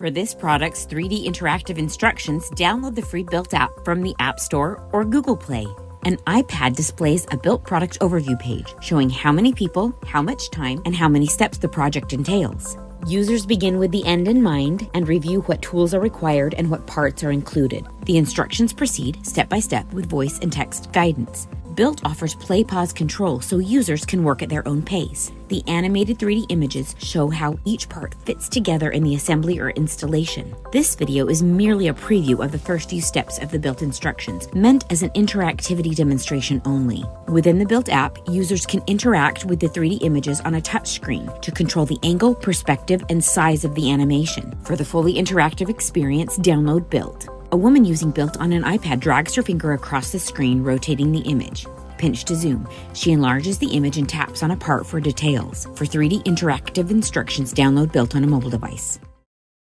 For this product's 3D interactive instructions, download the free Built app from the App Store or Google Play. An iPad displays a Built product overview page showing how many people, how much time, and how many steps the project entails. Users begin with the end in mind and review what tools are required and what parts are included. The instructions proceed step by step with voice and text guidance. Built offers play-pause control so users can work at their own pace. The animated 3D images show how each part fits together in the assembly or installation. This video is merely a preview of the first few steps of the Built instructions, meant as an interactivity demonstration only. Within the Built app, users can interact with the 3D images on a touchscreen to control the angle, perspective, and size of the animation. For the fully interactive experience, download Built. A woman using Built on an iPad drags her finger across the screen, rotating the image. Pinch to zoom. She enlarges the image and taps on a part for details. For 3D interactive instructions, download Built on a mobile device.